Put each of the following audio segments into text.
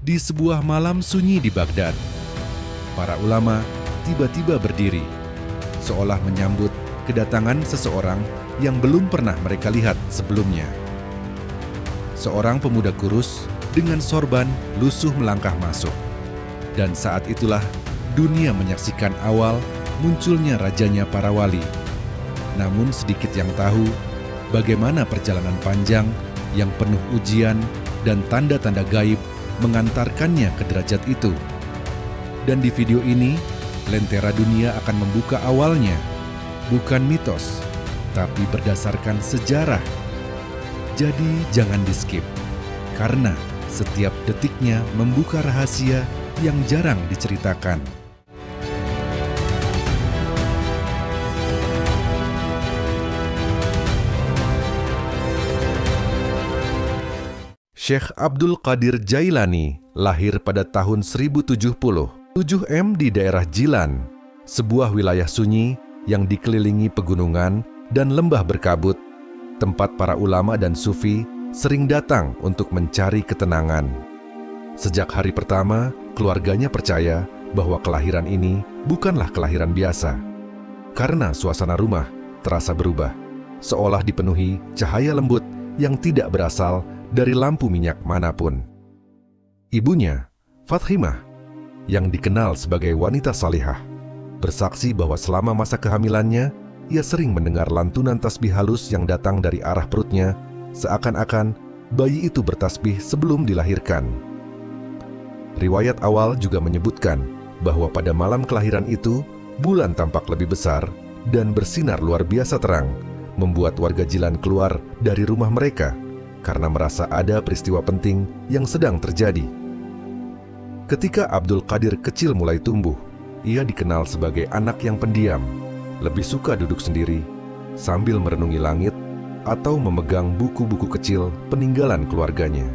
Di sebuah malam sunyi di Baghdad, para ulama tiba-tiba berdiri, seolah menyambut kedatangan seseorang yang belum pernah mereka lihat sebelumnya. Seorang pemuda kurus dengan sorban lusuh melangkah masuk. Dan saat itulah dunia menyaksikan awal munculnya rajanya para wali. Namun sedikit yang tahu bagaimana perjalanan panjang yang penuh ujian dan tanda-tanda gaib mengantarkannya ke derajat itu. Dan di video ini, Lentera Dunia akan membuka awalnya, bukan mitos, tapi berdasarkan sejarah. Jadi jangan di-skip, karena setiap detiknya membuka rahasia yang jarang diceritakan. Syekh Abdul Qadir Jailani lahir pada tahun 1070, 7M di daerah Jilan, sebuah wilayah sunyi yang dikelilingi pegunungan dan lembah berkabut, tempat para ulama dan sufi sering datang untuk mencari ketenangan. Sejak hari pertama, keluarganya percaya bahwa kelahiran ini bukanlah kelahiran biasa, karena suasana rumah terasa berubah, seolah dipenuhi cahaya lembut yang tidak berasal dari lampu minyak manapun. Ibunya, Fathimah, yang dikenal sebagai wanita salihah, bersaksi bahwa selama masa kehamilannya, ia sering mendengar lantunan tasbih halus yang datang dari arah perutnya, seakan-akan bayi itu bertasbih sebelum dilahirkan. Riwayat awal juga menyebutkan bahwa pada malam kelahiran itu, bulan tampak lebih besar dan bersinar luar biasa terang, membuat warga Jilan keluar dari rumah mereka karena merasa ada peristiwa penting yang sedang terjadi. Ketika Abdul Qadir kecil mulai tumbuh, ia dikenal sebagai anak yang pendiam, lebih suka duduk sendiri, sambil merenungi langit, atau memegang buku-buku kecil peninggalan keluarganya.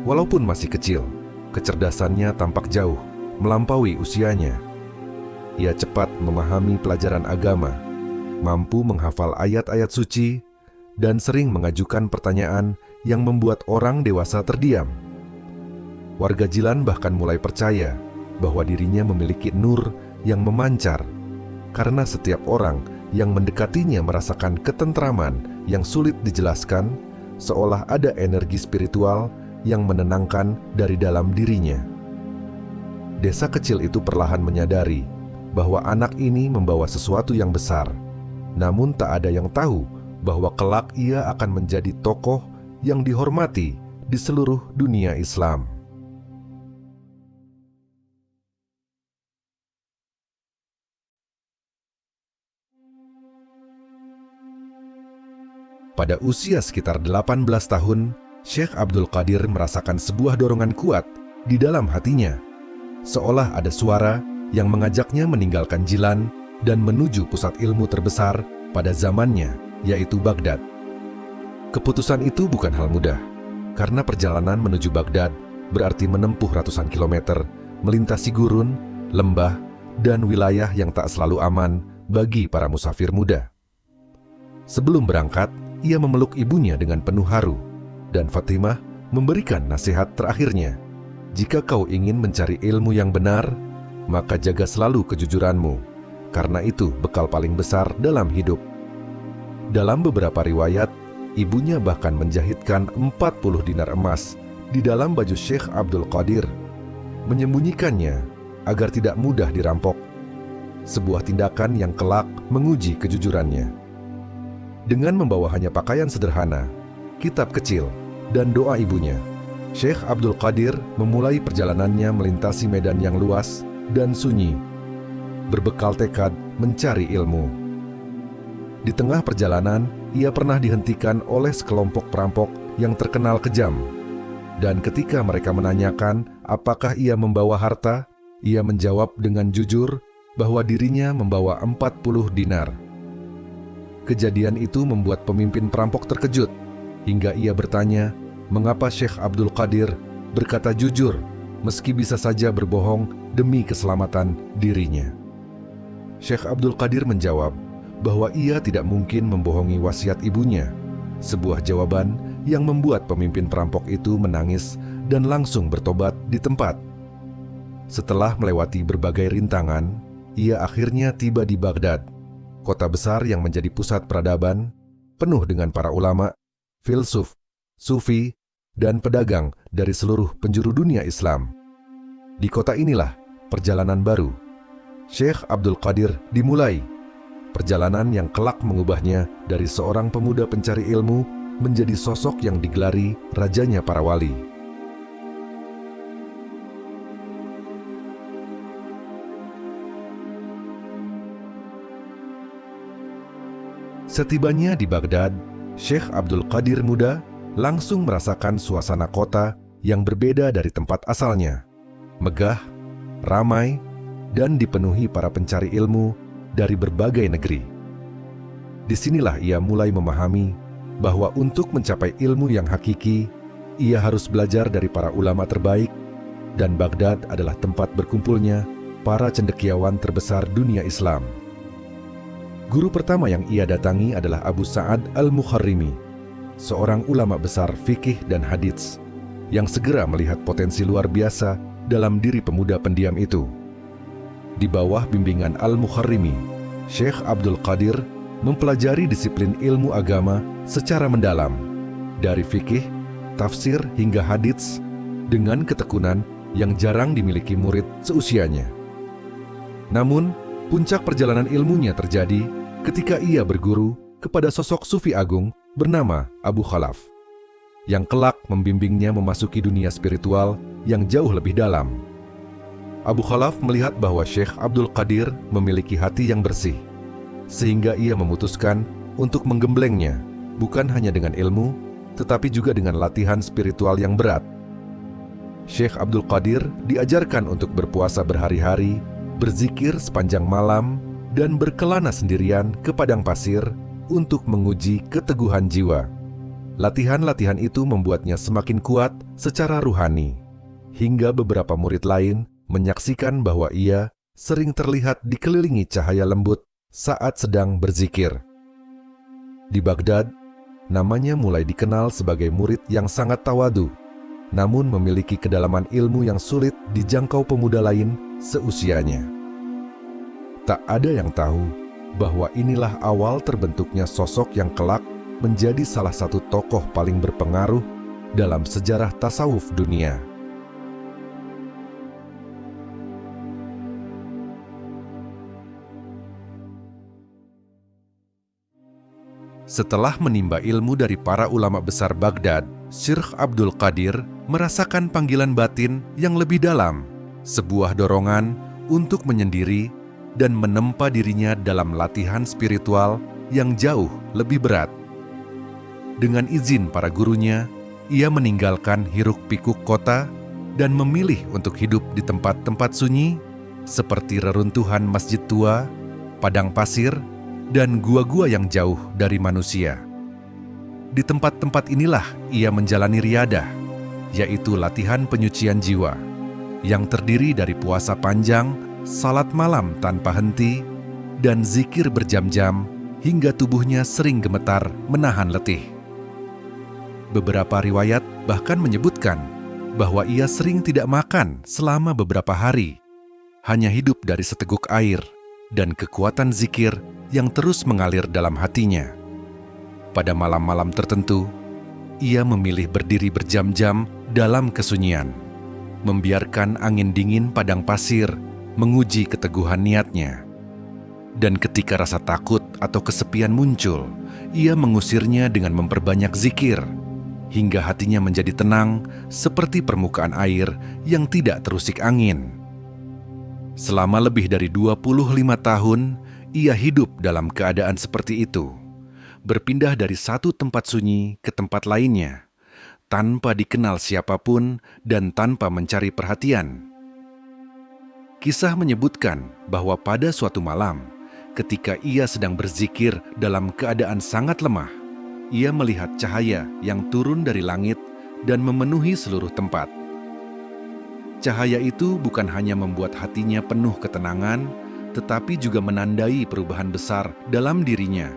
Walaupun masih kecil, kecerdasannya tampak jauh, melampaui usianya. Ia cepat memahami pelajaran agama, mampu menghafal ayat-ayat suci, dan sering mengajukan pertanyaan yang membuat orang dewasa terdiam. Warga Jilan bahkan mulai percaya bahwa dirinya memiliki nur yang memancar, karena setiap orang yang mendekatinya merasakan ketentraman yang sulit dijelaskan, seolah ada energi spiritual yang menenangkan dari dalam dirinya. Desa kecil itu perlahan menyadari bahwa anak ini membawa sesuatu yang besar, namun tak ada yang tahu bahwa kelak ia akan menjadi tokoh yang dihormati di seluruh dunia Islam. Pada usia sekitar 18 tahun, Syekh Abdul Qadir merasakan sebuah dorongan kuat di dalam hatinya, seolah ada suara yang mengajaknya meninggalkan Jilan dan menuju pusat ilmu terbesar pada zamannya, yaitu Baghdad. Keputusan itu bukan hal mudah, karena perjalanan menuju Baghdad berarti menempuh ratusan kilometer, melintasi gurun, lembah, dan wilayah yang tak selalu aman bagi para musafir muda. Sebelum berangkat, ia memeluk ibunya dengan penuh haru, dan Fatimah memberikan nasihat terakhirnya. Jika kau ingin mencari ilmu yang benar, maka jaga selalu kejujuranmu, karena itu bekal paling besar dalam hidup. Dalam beberapa riwayat, ibunya bahkan menjahitkan 40 dinar emas di dalam baju Syekh Abdul Qadir, menyembunyikannya agar tidak mudah dirampok. Sebuah tindakan yang kelak menguji kejujurannya. Dengan membawa hanya pakaian sederhana, kitab kecil, dan doa ibunya, Syekh Abdul Qadir memulai perjalanannya melintasi medan yang luas dan sunyi, berbekal tekad mencari ilmu. Di tengah perjalanan, ia pernah dihentikan oleh sekelompok perampok yang terkenal kejam. Dan ketika mereka menanyakan apakah ia membawa harta, ia menjawab dengan jujur bahwa dirinya membawa 40 dinar. Kejadian itu membuat pemimpin perampok terkejut, hingga ia bertanya mengapa Syekh Abdul Qadir berkata jujur meski bisa saja berbohong demi keselamatan dirinya. Syekh Abdul Qadir menjawab bahwa ia tidak mungkin membohongi wasiat ibunya, sebuah jawaban yang membuat pemimpin perampok itu menangis dan langsung bertobat di tempat. Setelah melewati berbagai rintangan, ia akhirnya tiba di Baghdad, kota besar yang menjadi pusat peradaban, penuh dengan para ulama, filsuf, sufi, dan pedagang dari seluruh penjuru dunia Islam. Di kota inilah perjalanan baru Syekh Abdul Qadir dimulai, perjalanan yang kelak mengubahnya dari seorang pemuda pencari ilmu menjadi sosok yang digelari rajanya para wali. Setibanya di Baghdad, Syekh Abdul Qadir muda langsung merasakan suasana kota yang berbeda dari tempat asalnya. Megah, ramai, dan dipenuhi para pencari ilmu dari berbagai negeri. Disinilah ia mulai memahami bahwa untuk mencapai ilmu yang hakiki, ia harus belajar dari para ulama terbaik, dan Baghdad adalah tempat berkumpulnya para cendekiawan terbesar dunia Islam. Guru pertama yang ia datangi adalah Abu Sa'ad Al-Mukharrimi, seorang ulama besar fikih dan hadits, yang segera melihat potensi luar biasa dalam diri pemuda pendiam itu. Di bawah bimbingan Al-Mukharrimi, Syekh Abdul Qadir mempelajari disiplin ilmu agama secara mendalam, dari fikih, tafsir hingga hadits, dengan ketekunan yang jarang dimiliki murid seusianya. Namun, puncak perjalanan ilmunya terjadi ketika ia berguru kepada sosok sufi agung bernama Abu Khalaf, yang kelak membimbingnya memasuki dunia spiritual yang jauh lebih dalam. Abu Khalaf melihat bahwa Syekh Abdul Qadir memiliki hati yang bersih, sehingga ia memutuskan untuk menggemblengnya, bukan hanya dengan ilmu, tetapi juga dengan latihan spiritual yang berat. Syekh Abdul Qadir diajarkan untuk berpuasa berhari-hari, berzikir sepanjang malam, dan berkelana sendirian ke padang pasir untuk menguji keteguhan jiwa. Latihan-latihan itu membuatnya semakin kuat secara ruhani, hingga beberapa murid lain menyaksikan bahwa ia sering terlihat dikelilingi cahaya lembut saat sedang berzikir. Di Baghdad, namanya mulai dikenal sebagai murid yang sangat tawadu, namun memiliki kedalaman ilmu yang sulit dijangkau pemuda lain seusianya. Tak ada yang tahu bahwa inilah awal terbentuknya sosok yang kelak menjadi salah satu tokoh paling berpengaruh dalam sejarah tasawuf dunia. Setelah menimba ilmu dari para ulama besar Baghdad, Syekh Abdul Qadir merasakan panggilan batin yang lebih dalam, sebuah dorongan untuk menyendiri dan menempa dirinya dalam latihan spiritual yang jauh lebih berat. Dengan izin para gurunya, ia meninggalkan hiruk-pikuk kota dan memilih untuk hidup di tempat-tempat sunyi seperti reruntuhan masjid tua, padang pasir, dan gua-gua yang jauh dari manusia. Di tempat-tempat inilah ia menjalani riyadah, yaitu latihan penyucian jiwa, yang terdiri dari puasa panjang, salat malam tanpa henti, dan zikir berjam-jam hingga tubuhnya sering gemetar menahan letih. Beberapa riwayat bahkan menyebutkan bahwa ia sering tidak makan selama beberapa hari, hanya hidup dari seteguk air dan kekuatan zikir yang terus mengalir dalam hatinya. Pada malam-malam tertentu, ia memilih berdiri berjam-jam dalam kesunyian, membiarkan angin dingin padang pasir menguji keteguhan niatnya. Dan ketika rasa takut atau kesepian muncul, ia mengusirnya dengan memperbanyak zikir, hingga hatinya menjadi tenang seperti permukaan air yang tidak terusik angin. Selama lebih dari 25 tahun, ia hidup dalam keadaan seperti itu, berpindah dari satu tempat sunyi ke tempat lainnya, tanpa dikenal siapapun dan tanpa mencari perhatian. Kisah menyebutkan bahwa pada suatu malam, ketika ia sedang berzikir dalam keadaan sangat lemah, ia melihat cahaya yang turun dari langit dan memenuhi seluruh tempat. Cahaya itu bukan hanya membuat hatinya penuh ketenangan, tetapi juga menandai perubahan besar dalam dirinya,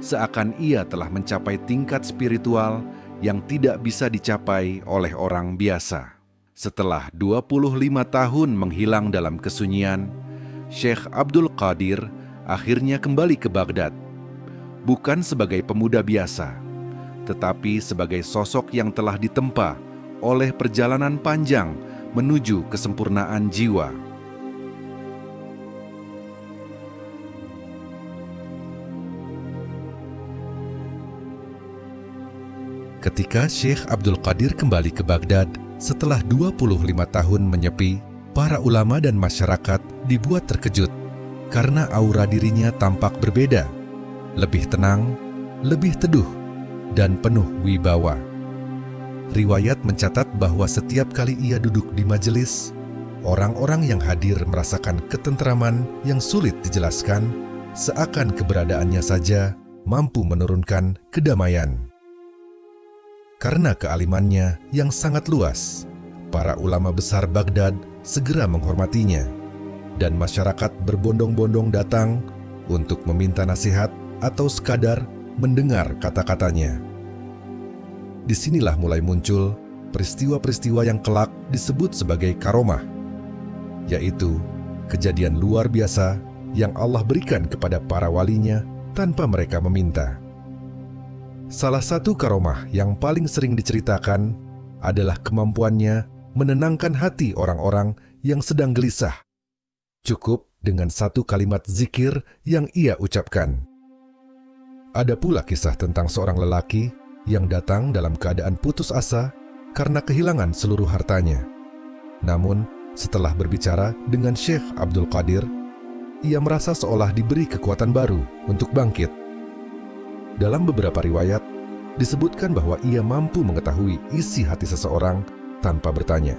seakan ia telah mencapai tingkat spiritual yang tidak bisa dicapai oleh orang biasa. Setelah 25 tahun menghilang dalam kesunyian, Syekh Abdul Qadir akhirnya kembali ke Baghdad. Bukan sebagai pemuda biasa, tetapi sebagai sosok yang telah ditempa oleh perjalanan panjang menuju kesempurnaan jiwa. Ketika Syekh Abdul Qadir kembali ke Baghdad setelah 25 tahun menyepi, para ulama dan masyarakat dibuat terkejut karena aura dirinya tampak berbeda, lebih tenang, lebih teduh, dan penuh wibawa. Riwayat mencatat bahwa setiap kali ia duduk di majelis, orang-orang yang hadir merasakan ketentraman yang sulit dijelaskan, seakan keberadaannya saja mampu menurunkan kedamaian. Karena kealimannya yang sangat luas, para ulama besar Baghdad segera menghormatinya, dan masyarakat berbondong-bondong datang untuk meminta nasihat atau sekadar mendengar kata-katanya. Disinilah mulai muncul peristiwa-peristiwa yang kelak disebut sebagai karomah, yaitu kejadian luar biasa yang Allah berikan kepada para walinya tanpa mereka meminta. Salah satu karomah yang paling sering diceritakan adalah kemampuannya menenangkan hati orang-orang yang sedang gelisah. Cukup dengan satu kalimat zikir yang ia ucapkan. Ada pula kisah tentang seorang lelaki yang datang dalam keadaan putus asa karena kehilangan seluruh hartanya. Namun, setelah berbicara dengan Syekh Abdul Qadir, ia merasa seolah diberi kekuatan baru untuk bangkit. Dalam beberapa riwayat, disebutkan bahwa ia mampu mengetahui isi hati seseorang tanpa bertanya,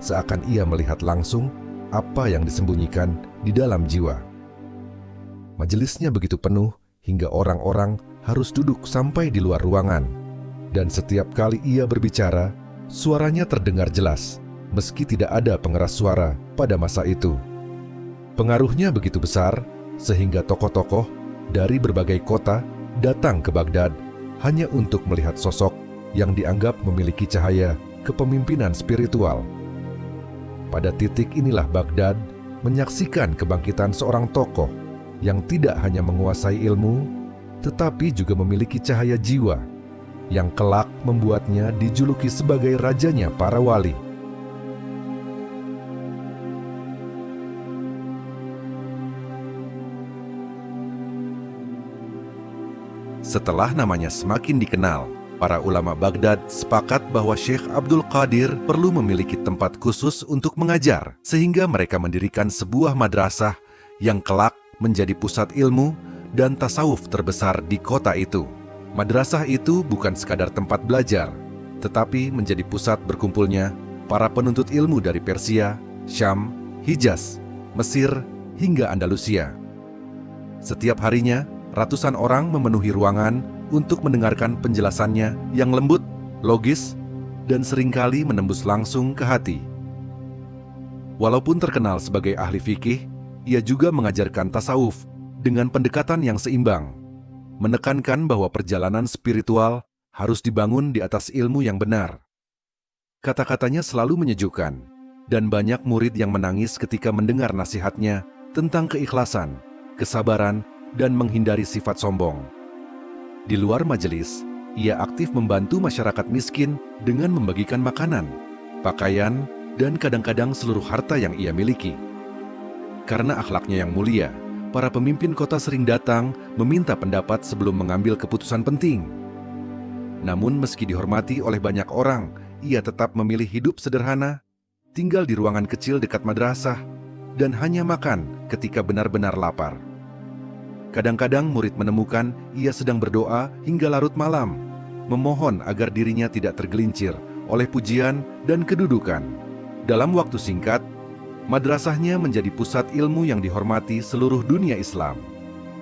seakan ia melihat langsung apa yang disembunyikan di dalam jiwa. Majelisnya begitu penuh hingga orang-orang harus duduk sampai di luar ruangan, dan setiap kali ia berbicara, suaranya terdengar jelas, meski tidak ada pengeras suara pada masa itu. Pengaruhnya begitu besar, sehingga tokoh-tokoh dari berbagai kota datang ke Baghdad hanya untuk melihat sosok yang dianggap memiliki cahaya kepemimpinan spiritual. Pada titik inilah Baghdad menyaksikan kebangkitan seorang tokoh yang tidak hanya menguasai ilmu, tetapi juga memiliki cahaya jiwa yang kelak membuatnya dijuluki sebagai rajanya para wali. Setelah namanya semakin dikenal, para ulama Baghdad sepakat bahwa Syekh Abdul Qadir perlu memiliki tempat khusus untuk mengajar, sehingga mereka mendirikan sebuah madrasah yang kelak menjadi pusat ilmu dan tasawuf terbesar di kota itu. Madrasah itu bukan sekadar tempat belajar, tetapi menjadi pusat berkumpulnya para penuntut ilmu dari Persia, Syam, Hijaz, Mesir, hingga Andalusia. Setiap harinya, ratusan orang memenuhi ruangan untuk mendengarkan penjelasannya yang lembut, logis, dan seringkali menembus langsung ke hati. Walaupun terkenal sebagai ahli fikih, ia juga mengajarkan tasawuf dengan pendekatan yang seimbang, menekankan bahwa perjalanan spiritual harus dibangun di atas ilmu yang benar. Kata-katanya selalu menyejukkan, dan banyak murid yang menangis ketika mendengar nasihatnya tentang keikhlasan, kesabaran, dan menghindari sifat sombong. Di luar majelis, ia aktif membantu masyarakat miskin dengan membagikan makanan, pakaian, dan kadang-kadang seluruh harta yang ia miliki. Karena akhlaknya yang mulia, para pemimpin kota sering datang meminta pendapat sebelum mengambil keputusan penting. Namun meski dihormati oleh banyak orang, ia tetap memilih hidup sederhana, tinggal di ruangan kecil dekat madrasah, dan hanya makan ketika benar-benar lapar. Kadang-kadang murid menemukan ia sedang berdoa hingga larut malam, memohon agar dirinya tidak tergelincir oleh pujian dan kedudukan. Dalam waktu singkat, madrasahnya menjadi pusat ilmu yang dihormati seluruh dunia Islam,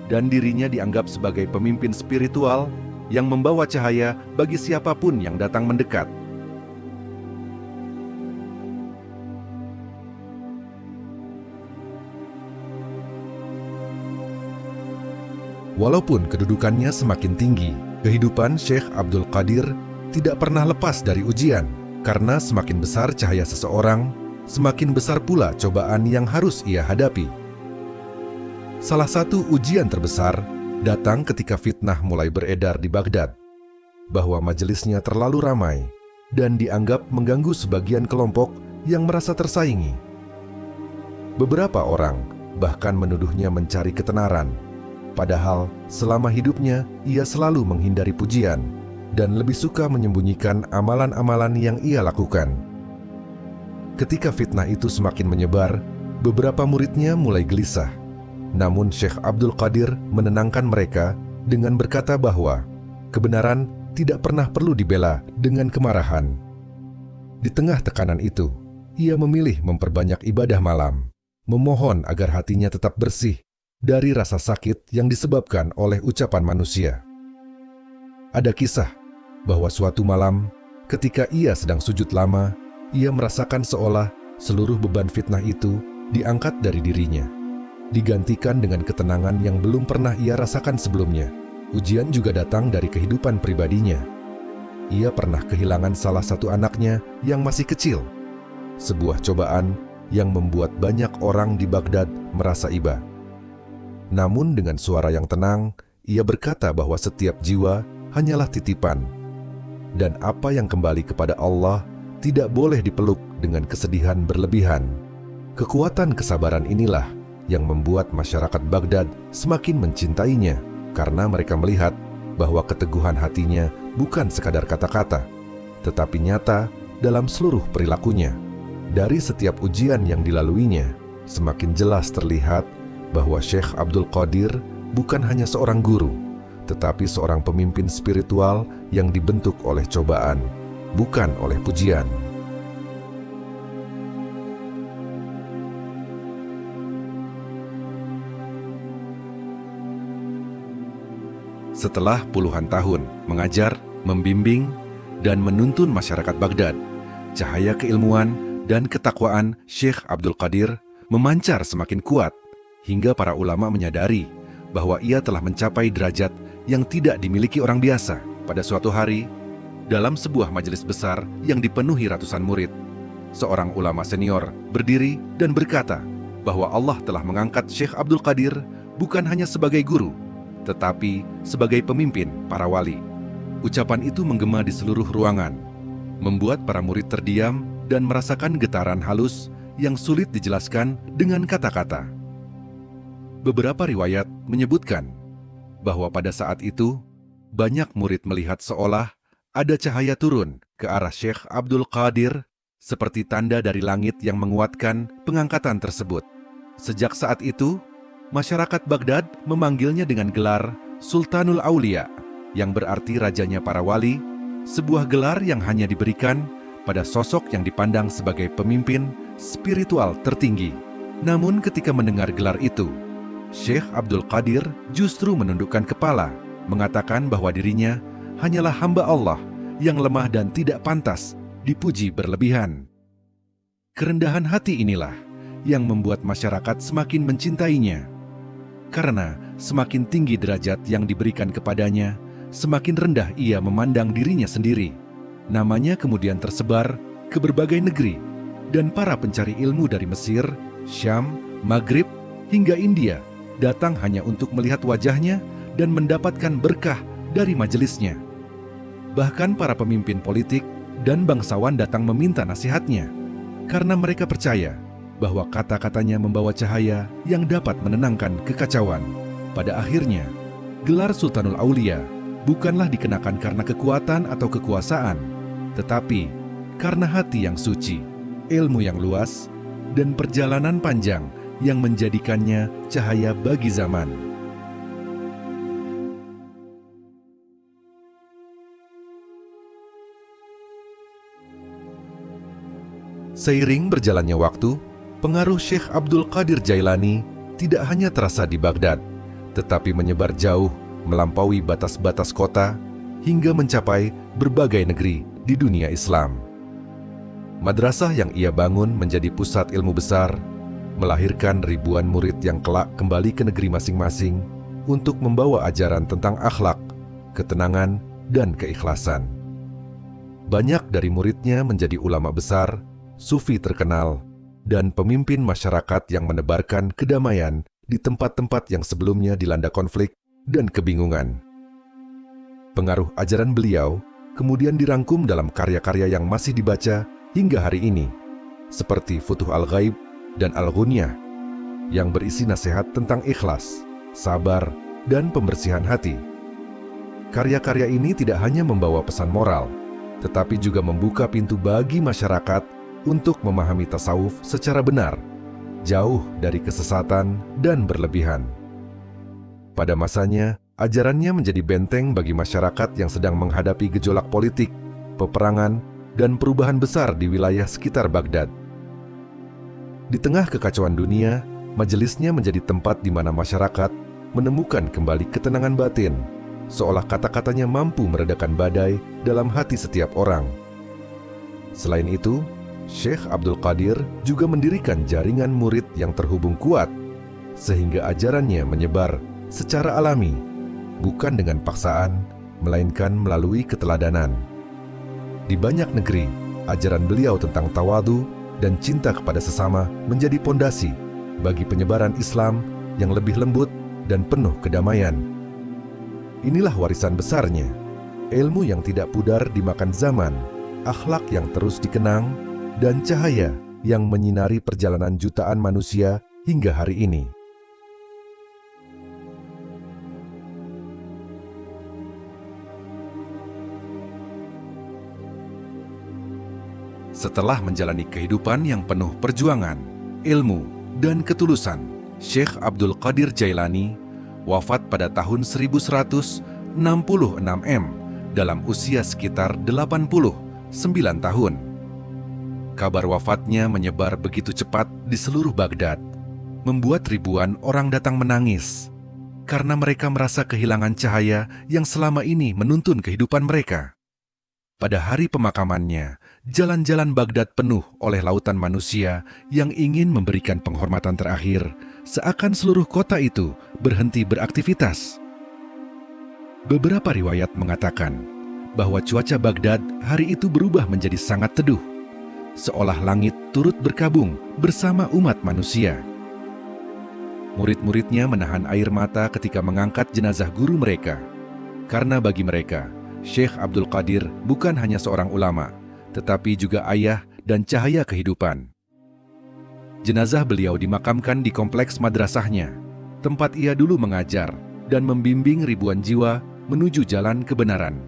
dan dirinya dianggap sebagai pemimpin spiritual yang membawa cahaya bagi siapapun yang datang mendekat. Walaupun kedudukannya semakin tinggi, kehidupan Syekh Abdul Qadir tidak pernah lepas dari ujian. Karena semakin besar cahaya seseorang, semakin besar pula cobaan yang harus ia hadapi. Salah satu ujian terbesar datang ketika fitnah mulai beredar di Baghdad, bahwa majelisnya terlalu ramai dan dianggap mengganggu sebagian kelompok yang merasa tersaingi. Beberapa orang bahkan menuduhnya mencari ketenaran, padahal selama hidupnya ia selalu menghindari pujian dan lebih suka menyembunyikan amalan-amalan yang ia lakukan. Ketika fitnah itu semakin menyebar, beberapa muridnya mulai gelisah. Namun Syekh Abdul Qadir menenangkan mereka dengan berkata bahwa kebenaran tidak pernah perlu dibela dengan kemarahan. Di tengah tekanan itu, ia memilih memperbanyak ibadah malam, memohon agar hatinya tetap bersih dari rasa sakit yang disebabkan oleh ucapan manusia. Ada kisah bahwa suatu malam, ketika ia sedang sujud lama, ia merasakan seolah seluruh beban fitnah itu diangkat dari dirinya, digantikan dengan ketenangan yang belum pernah ia rasakan sebelumnya. Ujian juga datang dari kehidupan pribadinya. Ia pernah kehilangan salah satu anaknya yang masih kecil. Sebuah cobaan yang membuat banyak orang di Baghdad merasa iba. Namun dengan suara yang tenang, ia berkata bahwa setiap jiwa hanyalah titipan, dan apa yang kembali kepada Allah tidak boleh dipeluk dengan kesedihan berlebihan. Kekuatan kesabaran inilah yang membuat masyarakat Baghdad semakin mencintainya, karena mereka melihat bahwa keteguhan hatinya bukan sekadar kata-kata, tetapi nyata dalam seluruh perilakunya. Dari setiap ujian yang dilaluinya, semakin jelas terlihat bahwa Syekh Abdul Qadir bukan hanya seorang guru, tetapi seorang pemimpin spiritual yang dibentuk oleh cobaan, bukan oleh pujian. Setelah puluhan tahun mengajar, membimbing, dan menuntun masyarakat Baghdad, cahaya keilmuan dan ketakwaan Syekh Abdul Qadir memancar semakin kuat, hingga para ulama menyadari bahwa ia telah mencapai derajat yang tidak dimiliki orang biasa. Pada suatu hari, dalam sebuah majelis besar yang dipenuhi ratusan murid, seorang ulama senior berdiri dan berkata bahwa Allah telah mengangkat Syekh Abdul Qadir bukan hanya sebagai guru, tetapi sebagai pemimpin para wali. Ucapan itu menggema di seluruh ruangan, membuat para murid terdiam dan merasakan getaran halus yang sulit dijelaskan dengan kata-kata. Beberapa riwayat menyebutkan bahwa pada saat itu, banyak murid melihat seolah ada cahaya turun ke arah Syekh Abdul Qadir seperti tanda dari langit yang menguatkan pengangkatan tersebut. Sejak saat itu, masyarakat Baghdad memanggilnya dengan gelar Sultanul Aulia, yang berarti rajanya para wali, sebuah gelar yang hanya diberikan pada sosok yang dipandang sebagai pemimpin spiritual tertinggi. Namun ketika mendengar gelar itu, Syekh Abdul Qadir justru menundukkan kepala, mengatakan bahwa dirinya hanyalah hamba Allah yang lemah dan tidak pantas dipuji berlebihan. Kerendahan hati inilah yang membuat masyarakat semakin mencintainya. Karena semakin tinggi derajat yang diberikan kepadanya, semakin rendah ia memandang dirinya sendiri. Namanya kemudian tersebar ke berbagai negeri, dan para pencari ilmu dari Mesir, Syam, Maghrib, hingga India datang hanya untuk melihat wajahnya dan mendapatkan berkah dari majelisnya. Bahkan para pemimpin politik dan bangsawan datang meminta nasihatnya, karena mereka percaya bahwa kata-katanya membawa cahaya yang dapat menenangkan kekacauan. Pada akhirnya, gelar Sultanul Aulia bukanlah dikenakan karena kekuatan atau kekuasaan, tetapi karena hati yang suci, ilmu yang luas, dan perjalanan panjang yang menjadikannya cahaya bagi zaman. Seiring berjalannya waktu, pengaruh Syekh Abdul Qadir Jailani tidak hanya terasa di Baghdad, tetapi menyebar jauh melampaui batas-batas kota hingga mencapai berbagai negeri di dunia Islam. Madrasah yang ia bangun menjadi pusat ilmu besar, melahirkan ribuan murid yang kelak kembali ke negeri masing-masing untuk membawa ajaran tentang akhlak, ketenangan, dan keikhlasan. Banyak dari muridnya menjadi ulama besar, sufi terkenal, dan pemimpin masyarakat yang menebarkan kedamaian di tempat-tempat yang sebelumnya dilanda konflik dan kebingungan. Pengaruh ajaran beliau kemudian dirangkum dalam karya-karya yang masih dibaca hingga hari ini, seperti Futuh Al-Ghaib dan Al-Ghunyah, yang berisi nasihat tentang ikhlas, sabar, dan pembersihan hati. Karya-karya ini tidak hanya membawa pesan moral, tetapi juga membuka pintu bagi masyarakat untuk memahami tasawuf secara benar, jauh dari kesesatan dan berlebihan. Pada masanya, ajarannya menjadi benteng bagi masyarakat yang sedang menghadapi gejolak politik, peperangan, dan perubahan besar di wilayah sekitar Baghdad. Di tengah kekacauan dunia, majelisnya menjadi tempat di mana masyarakat menemukan kembali ketenangan batin, seolah kata-katanya mampu meredakan badai dalam hati setiap orang. Selain itu, Syekh Abdul Qadir juga mendirikan jaringan murid yang terhubung kuat, sehingga ajarannya menyebar secara alami, bukan dengan paksaan, melainkan melalui keteladanan. Di banyak negeri, ajaran beliau tentang tawadu dan cinta kepada sesama menjadi pondasi bagi penyebaran Islam yang lebih lembut dan penuh kedamaian. Inilah warisan besarnya, ilmu yang tidak pudar dimakan zaman, akhlak yang terus dikenang, dan cahaya yang menyinari perjalanan jutaan manusia hingga hari ini. Setelah menjalani kehidupan yang penuh perjuangan, ilmu, dan ketulusan, Syekh Abdul Qadir Jailani wafat pada tahun 1166 dalam usia sekitar 89 tahun. Kabar wafatnya menyebar begitu cepat di seluruh Baghdad, membuat ribuan orang datang menangis, karena mereka merasa kehilangan cahaya yang selama ini menuntun kehidupan mereka. Pada hari pemakamannya, jalan-jalan Baghdad penuh oleh lautan manusia yang ingin memberikan penghormatan terakhir, seakan seluruh kota itu berhenti beraktivitas. Beberapa riwayat mengatakan bahwa cuaca Baghdad hari itu berubah menjadi sangat teduh, seolah langit turut berkabung bersama umat manusia. Murid-muridnya menahan air mata ketika mengangkat jenazah guru mereka, karena bagi mereka, Syekh Abdul Qadir bukan hanya seorang ulama, tetapi juga ayah dan cahaya kehidupan. Jenazah beliau dimakamkan di kompleks madrasahnya, tempat ia dulu mengajar dan membimbing ribuan jiwa menuju jalan kebenaran.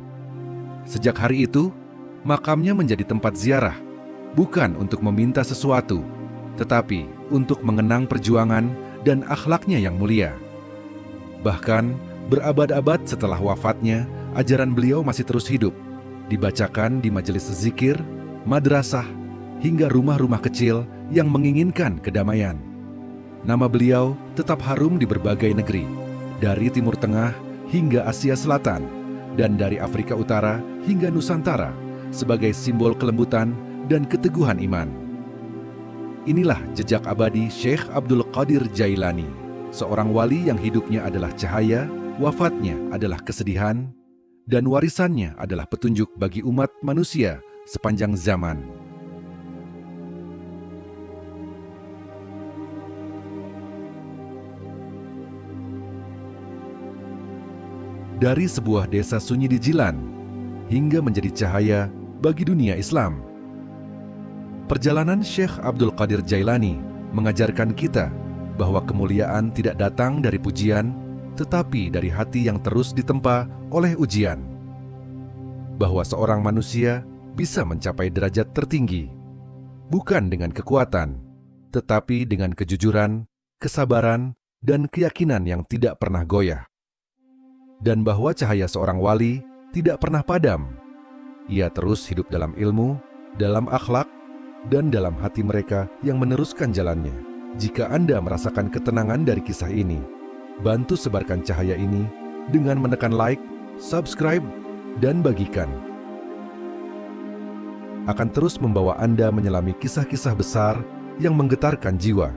Sejak hari itu, makamnya menjadi tempat ziarah, bukan untuk meminta sesuatu, tetapi untuk mengenang perjuangan dan akhlaknya yang mulia. Bahkan, berabad-abad setelah wafatnya, ajaran beliau masih terus hidup, dibacakan di majelis zikir, madrasah, hingga rumah-rumah kecil yang menginginkan kedamaian. Nama beliau tetap harum di berbagai negeri, dari Timur Tengah hingga Asia Selatan, dan dari Afrika Utara hingga Nusantara, sebagai simbol kelembutan dan keteguhan iman. Inilah jejak abadi Syekh Abdul Qadir Jailani, seorang wali yang hidupnya adalah cahaya, wafatnya adalah kesedihan, dan warisannya adalah petunjuk bagi umat manusia sepanjang zaman. Dari sebuah desa sunyi di Jilan, hingga menjadi cahaya bagi dunia Islam. Perjalanan Syekh Abdul Qadir Jailani mengajarkan kita bahwa kemuliaan tidak datang dari pujian, tetapi dari hati yang terus ditempa oleh ujian. Bahwa seorang manusia bisa mencapai derajat tertinggi, bukan dengan kekuatan, tetapi dengan kejujuran, kesabaran, dan keyakinan yang tidak pernah goyah. Dan bahwa cahaya seorang wali tidak pernah padam. Ia terus hidup dalam ilmu, dalam akhlak, dan dalam hati mereka yang meneruskan jalannya. Jika Anda merasakan ketenangan dari kisah ini, bantu sebarkan cahaya ini dengan menekan like, subscribe, dan bagikan. Akan terus membawa Anda menyelami kisah-kisah besar yang menggetarkan jiwa.